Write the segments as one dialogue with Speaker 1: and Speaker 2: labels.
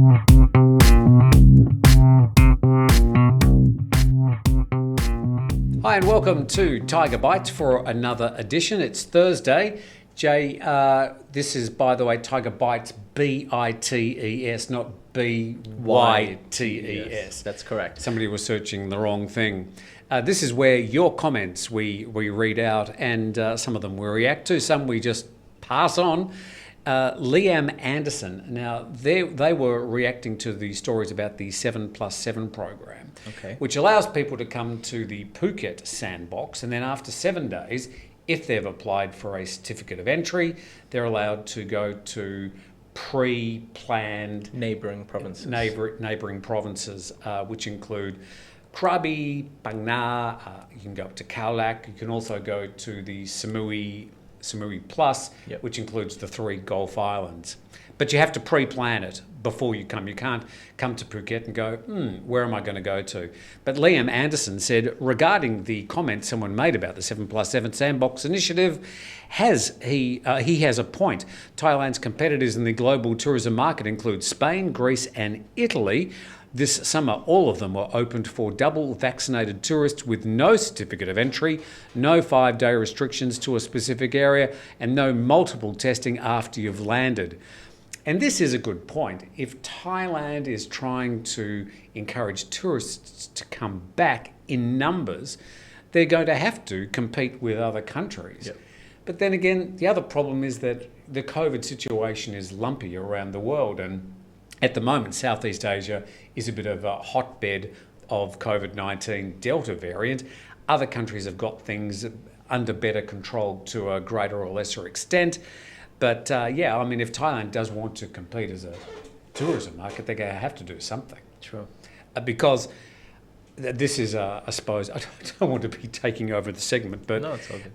Speaker 1: Hi and welcome to Thaiger Bites for another edition. It's Thursday. Jay, this is, by the way, Thaiger Bites, B-I-T-E-S, not B-Y-T-E-S.
Speaker 2: Yes, that's correct.
Speaker 1: Somebody was searching the wrong thing. This is where your comments we read out, and some of them we react to, some we just pass on. Liam Anderson, now they were reacting to the stories about the 7+7 program, which allows people to come to the Phuket Sandbox, and then after 7 days, if they've applied for a certificate of entry, they're allowed to go to pre-planned
Speaker 2: neighbouring provinces,
Speaker 1: which include Krabi, Phang Nga, you can go up to Khao Lak, you can also go to the Samui Plus, which includes the 3 Gulf Islands. But you have to pre-plan it before you come. You can't come to Phuket and go, where am I going to go to? But Liam Anderson said, regarding the comment someone made about the 7+7 Sandbox initiative, he has a point. Thailand's competitors in the global tourism market include Spain, Greece and Italy. This summer, all of them were opened for double vaccinated tourists with no certificate of entry, no 5-day restrictions to a specific area, and no multiple testing after you've landed. And this is a good point. If Thailand is trying to encourage tourists to come back in numbers, they're going to have to compete with other countries.
Speaker 2: Yep.
Speaker 1: But then again, the other problem is that the COVID situation is lumpy around the world, and at the moment, Southeast Asia is a bit of a hotbed of COVID-19 Delta variant. Other countries have got things under better control to a greater or lesser extent. But if Thailand does want to compete as a tourism market, they're going to have to do something.
Speaker 2: True.
Speaker 1: Because this is, I suppose, I don't want to be taking over the segment, but
Speaker 2: no, it's all good.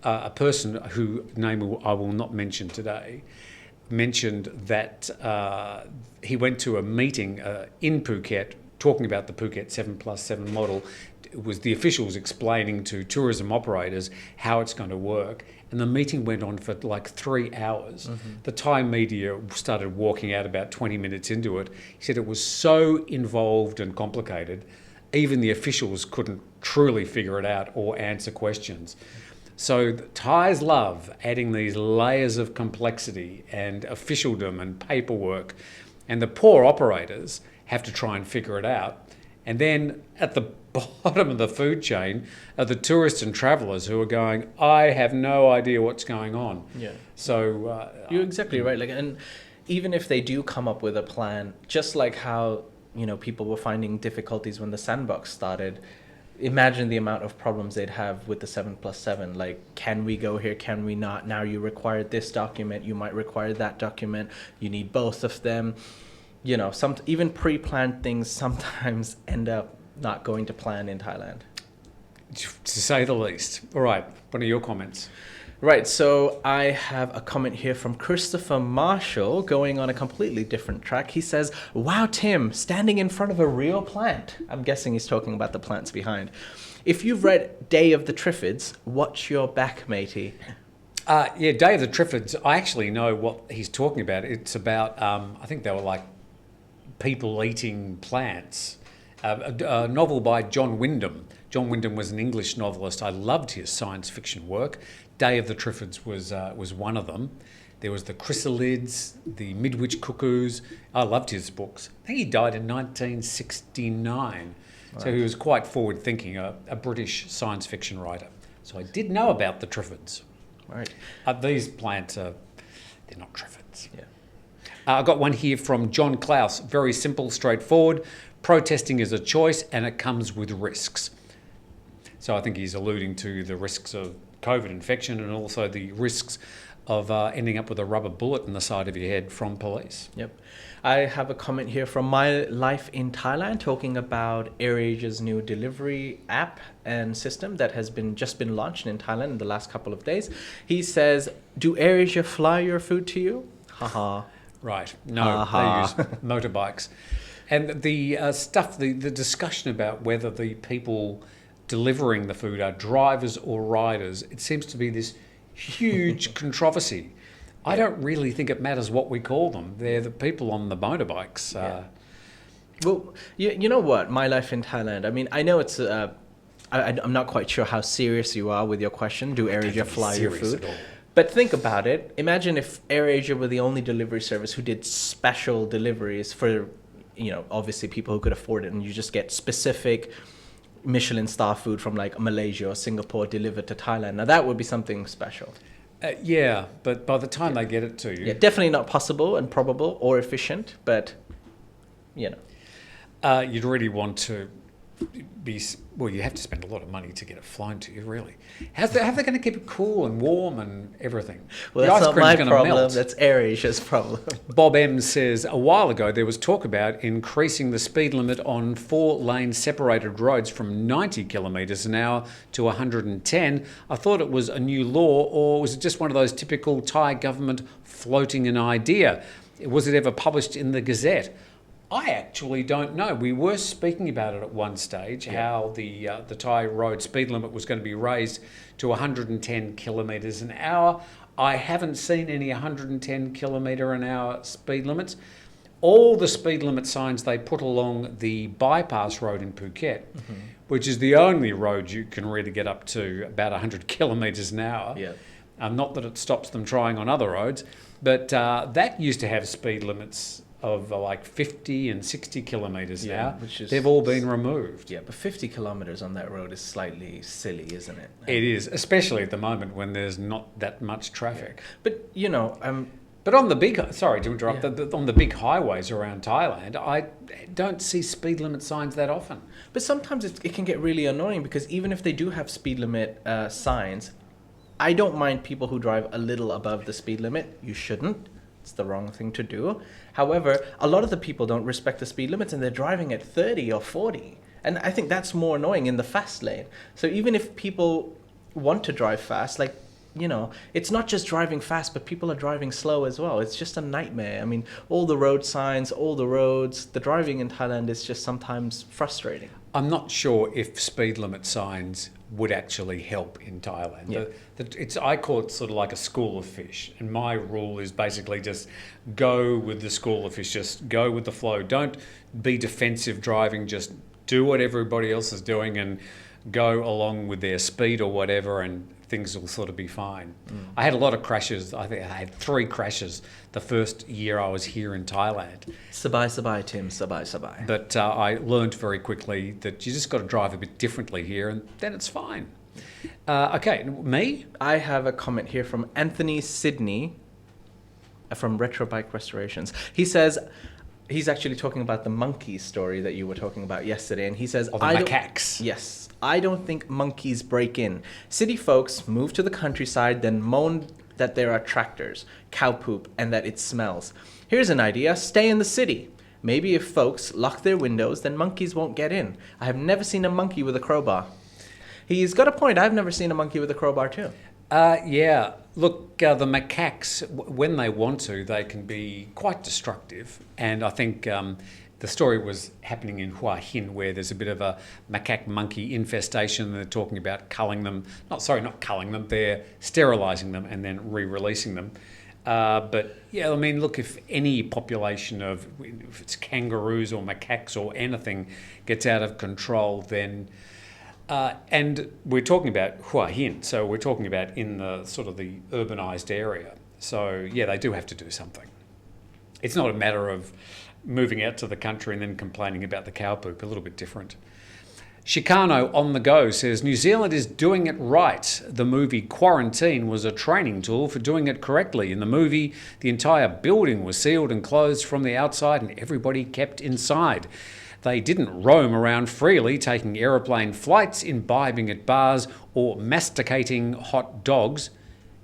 Speaker 1: A person whose name I will not mention today mentioned that he went to a meeting in Phuket talking about the Phuket 7+7 model. It was the officials explaining to tourism operators how it's going to work, and the meeting went on for like 3 hours. The Thai media started walking out about 20 minutes into it. He said it was so involved and complicated, even the officials couldn't truly figure it out or answer questions. So Thais love adding these layers of complexity and officialdom and paperwork, and the poor operators have to try and figure it out. And then at the bottom of the food chain are the tourists and travellers who are going, I have no idea what's going on.
Speaker 2: Yeah.
Speaker 1: So
Speaker 2: you're exactly right. And even if they do come up with a plan, just like how people were finding difficulties when the Sandbox started. Imagine the amount of problems they'd have with the 7+7. Like, can we go here? Can we not? Now you require this document. You might require that document. You need both of them. Even pre-planned things sometimes end up not going to plan in Thailand.
Speaker 1: To say the least. All right. What are your comments?
Speaker 2: Right, so I have a comment here from Christopher Marshall going on a completely different track. He says, wow, Tim, standing in front of a real plant. I'm guessing he's talking about the plants behind. If you've read Day of the Triffids, watch your back, matey.
Speaker 1: Day of the Triffids, I actually know what he's talking about. It's about, I think they were like people eating plants. A novel by John Wyndham. John Wyndham was an English novelist. I loved his science fiction work. Day of the Triffids was one of them. There was the Chrysalids, the Midwich Cuckoos. I loved his books. I think he died in 1969. Right. So he was quite forward-thinking, a British science fiction writer. So I did know about the Triffids.
Speaker 2: Right.
Speaker 1: These plants they're not Triffids.
Speaker 2: Yeah.
Speaker 1: I got one here from John Klaus. Very simple, straightforward. Protesting is a choice and it comes with risks. So I think he's alluding to the risks of COVID infection and also the risks of ending up with a rubber bullet in the side of your head from police.
Speaker 2: Yep. I have a comment here from My Life in Thailand talking about AirAsia's new delivery app and system that has just been launched in Thailand in the last couple of days. He says, do AirAsia fly your food to you? Haha.
Speaker 1: Right. No, they use motorbikes. And the the discussion about whether the people delivering the food are drivers or riders, it seems to be this huge controversy. I don't really think it matters what we call them. They're the people on the motorbikes.
Speaker 2: Well, you know what? My life in Thailand. I mean, I know it's. I'm not quite sure how serious you are with your question. Do AirAsia fly your food? But think about it. Imagine if AirAsia were the only delivery service who did special deliveries for, obviously people who could afford it, and you just get specific Michelin star food from like Malaysia or Singapore delivered to Thailand. Now that would be something special.
Speaker 1: Yeah, but by the time they get it to you...
Speaker 2: Yeah, definitely not possible and probable or efficient, but,
Speaker 1: you'd really want to be... Well, you have to spend a lot of money to get it flown to you, really. How are they going to keep it cool and warm and everything?
Speaker 2: Well, that's not my problem. That's AirAsia's problem.
Speaker 1: Bob M says, a while ago there was talk about increasing the speed limit on 4-lane separated roads from 90 kilometres an hour to 110. I thought it was a new law, or was it just one of those typical Thai government floating an idea? Was it ever published in the Gazette? I actually don't know. We were speaking about it at one stage, how the Thai road speed limit was going to be raised to 110 kilometres an hour. I haven't seen any 110 kilometre an hour speed limits. All the speed limit signs they put along the bypass road in Phuket, which is the only road you can really get up to about 100 kilometres an hour. Yeah. Not that it stops them trying on other roads, but that used to have speed limits of like 50 and 60 kilometres an hour. They've all been removed.
Speaker 2: Yeah, but 50 kilometres on that road is slightly silly, isn't it?
Speaker 1: It is, especially at the moment when there's not that much traffic.
Speaker 2: Yeah. But,
Speaker 1: but on the big, sorry to interrupt, on the big highways around Thailand, I don't see speed limit signs that often.
Speaker 2: But sometimes it can get really annoying because even if they do have speed limit signs, I don't mind people who drive a little above the speed limit. You shouldn't. It's the wrong thing to do. However, a lot of the people don't respect the speed limits and they're driving at 30 or 40. And I think that's more annoying in the fast lane. So even if people want to drive fast, it's not just driving fast, but people are driving slow as well. It's just a nightmare. I mean, all the road signs, all the roads, the driving in Thailand is just sometimes frustrating.
Speaker 1: I'm not sure if speed limit signs would actually help in Thailand. Yeah. I call it sort of like a school of fish. And my rule is basically just go with the school of fish, just go with the flow. Don't be defensive driving, just do what everybody else is doing and go along with their speed or whatever, and things will sort of be fine. I had a lot of crashes. I think I had 3 crashes the first year I was here in Thailand.
Speaker 2: Sabai, Tim. Sabai.
Speaker 1: But I learned very quickly that you just got to drive a bit differently here, and then it's fine. Okay, me?
Speaker 2: I have a comment here from Anthony Sidney from Retro Bike Restorations. He says... He's actually talking about the monkey story that you were talking about yesterday, and he says...
Speaker 1: the macaques.
Speaker 2: Yes. I don't think monkeys break in. City folks move to the countryside, then moan that there are tractors, cow poop, and that it smells. Here's an idea. Stay in the city. Maybe if folks lock their windows, then monkeys won't get in. I have never seen a monkey with a crowbar. He's got a point. I've never seen a monkey with a crowbar too.
Speaker 1: Yeah. Look, the macaques, when they want to, they can be quite destructive. And I think the story was happening in Hua Hin, where there's a bit of a macaque monkey infestation. They're talking about culling them. Not culling them. They're sterilising them and then re-releasing them. But yeah, I mean, look, if any population of, if it's kangaroos or macaques or anything gets out of control, then... and we're talking about Hua Hin, so we're talking about in the sort of the urbanised area. So yeah, they do have to do something. It's not a matter of moving out to the country and then complaining about the cow poop, a little bit different. Chicano on the go says, New Zealand is doing it right. The movie Quarantine was a training tool for doing it correctly. In the movie, the entire building was sealed and closed from the outside and everybody kept inside. They didn't roam around freely, taking aeroplane flights, imbibing at bars, or masticating hot dogs.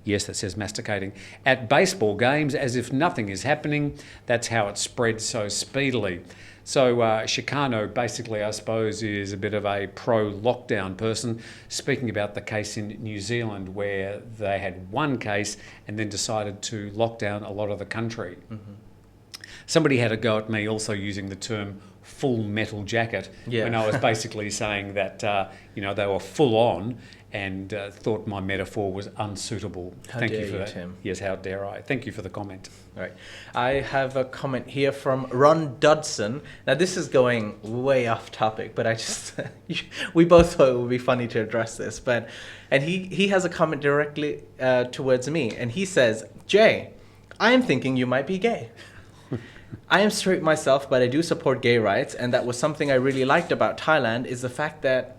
Speaker 1: Yes, that says masticating. At baseball games, as if nothing is happening. That's how it spread so speedily. So Chicano, basically, I suppose, is a bit of a pro-lockdown person, speaking about the case in New Zealand where they had one case and then decided to lock down a lot of the country. Mm-hmm. Somebody had a go at me also using the term full metal jacket when I was basically saying that, they were full on and thought my metaphor was unsuitable.
Speaker 2: Thank
Speaker 1: you for that.
Speaker 2: Tim.
Speaker 1: Yes, how dare I? Thank you for the comment.
Speaker 2: All right. I have a comment here from Ron Dodson. Now, this is going way off topic, but I just, we both thought it would be funny to address this. And he has a comment directly towards me. And he says, Jay, I am thinking you might be gay. I am straight myself, but I do support gay rights. And that was something I really liked about Thailand, is the fact that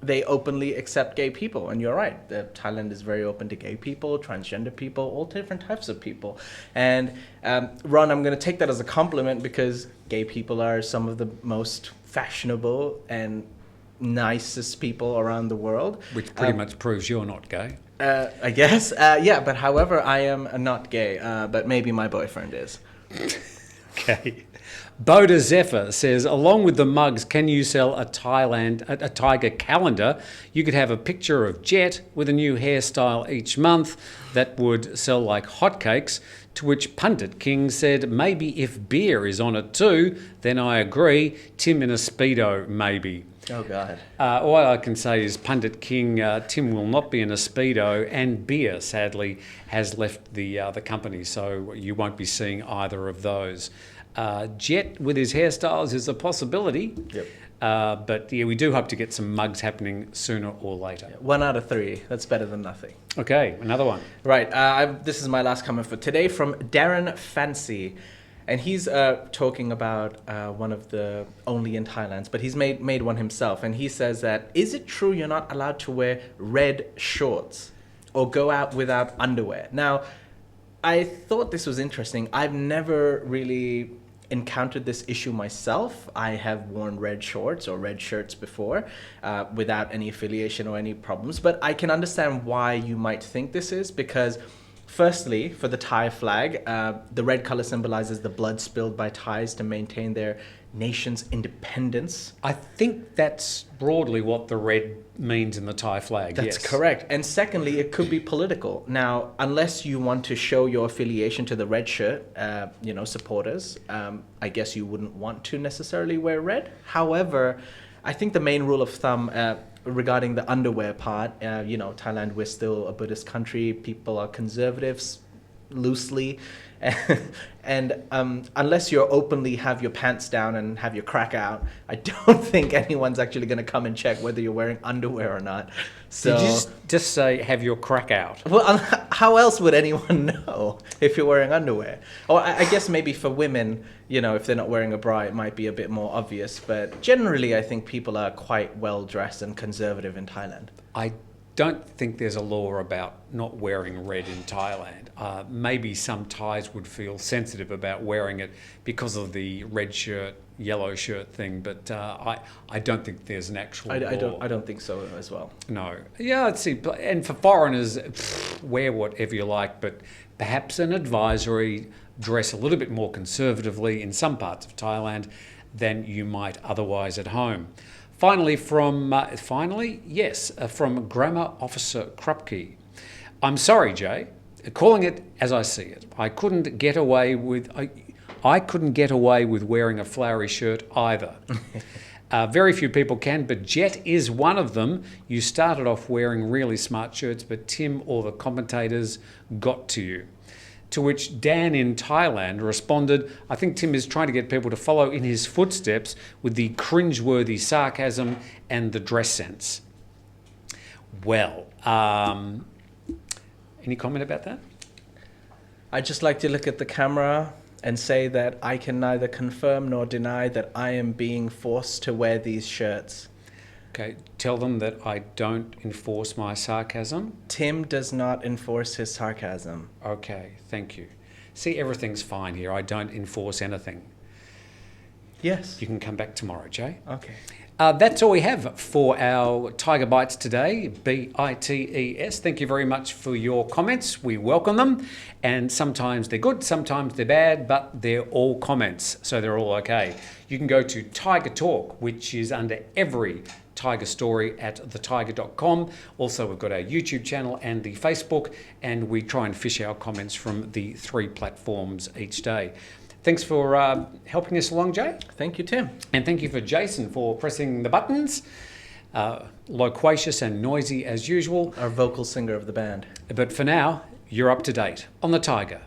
Speaker 2: they openly accept gay people. And you're right, Thailand is very open to gay people, transgender people, all different types of people. And Ron, I'm going to take that as a compliment, because gay people are some of the most fashionable and nicest people around the world.
Speaker 1: Which pretty much proves you're not gay.
Speaker 2: I guess. Yeah, but however, I am not gay, but maybe my boyfriend is.
Speaker 1: Okay. Boda Zephyr says, along with the mugs, can you sell a Thaiger calendar? You could have a picture of Jet with a new hairstyle each month that would sell like hotcakes. To which Pundit King said, maybe if beer is on it too, then I agree. Tim in a Speedo, maybe.
Speaker 2: Oh, God.
Speaker 1: All I can say is, Pundit King, Tim will not be in a Speedo, and beer, sadly, has left the company, so you won't be seeing either of those. Jet with his hairstyles is a possibility.
Speaker 2: Yep.
Speaker 1: But yeah, we do hope to get some mugs happening sooner or later.
Speaker 2: 1 out of 3. That's better than nothing.
Speaker 1: Okay, another one.
Speaker 2: Right. This is my last comment for today from Darren Fancy. And he's talking about one of the only in Thailand, but he's made one himself. And he says that, is it true you're not allowed to wear red shorts or go out without underwear? Now, I thought this was interesting. I've never really encountered this issue myself. I have worn red shorts or red shirts before without any affiliation or any problems. But I can understand why you might think this is, because firstly, for the Thai flag, the red color symbolizes the blood spilled by Thais to maintain their nation's independence.
Speaker 1: I think that's broadly what the red means in the Thai flag.
Speaker 2: That's correct. And secondly, it could be political. Now, unless you want to show your affiliation to the red shirt, supporters, I guess you wouldn't want to necessarily wear red. However, I think the main rule of thumb regarding the underwear part, Thailand, we're still a Buddhist country. People are conservatives, loosely. And unless you openly have your pants down and have your crack out, I don't think anyone's actually going to come and check whether you're wearing underwear or not. So,
Speaker 1: did you just say have your crack out?
Speaker 2: Well, how else would anyone know if you're wearing underwear? Or I guess maybe for women, if they're not wearing a bra, it might be a bit more obvious. But generally, I think people are quite well dressed and conservative in Thailand.
Speaker 1: I don't think there's a law about not wearing red in Thailand. Maybe some Thais would feel sensitive about wearing it because of the red shirt, yellow shirt thing, but I don't think there's an actual law.
Speaker 2: I don't think so as well.
Speaker 1: No. Yeah, let's see. And for foreigners, wear whatever you like, but perhaps an advisory, dress a little bit more conservatively in some parts of Thailand than you might otherwise at home. Finally, from Grammar Officer Krupke. I'm sorry, Jay. Calling it as I see it. I couldn't get away with wearing a flowery shirt either. Very few people can, but Jet is one of them. You started off wearing really smart shirts, but Tim or the commentators got to you. To which Dan in Thailand responded, I think Tim is trying to get people to follow in his footsteps with the cringeworthy sarcasm and the dress sense. Well, any comment about that?
Speaker 2: I'd just like to look at the camera and say that I can neither confirm nor deny that I am being forced to wear these shirts.
Speaker 1: Okay, tell them that I don't enforce my sarcasm.
Speaker 2: Tim does not enforce his sarcasm.
Speaker 1: Okay, thank you. See, everything's fine here. I don't enforce anything.
Speaker 2: Yes.
Speaker 1: You can come back tomorrow, Jay.
Speaker 2: Okay.
Speaker 1: That's all we have for our Tiger Bites today, BITES. Thank you very much for your comments. We welcome them. And sometimes they're good, sometimes they're bad, but they're all comments, so they're all okay. You can go to Tiger Talk, which is under every Tiger story at thetiger.com. Also, we've got our YouTube channel and the Facebook, and we try and fish our comments from the 3 platforms each day. Thanks for helping us along, Jay.
Speaker 2: Thank you, Tim.
Speaker 1: And thank you for Jason for pressing the buttons. loquacious and noisy as usual.
Speaker 2: Our vocal singer of the band.
Speaker 1: But for now, you're up to date on the Thaiger.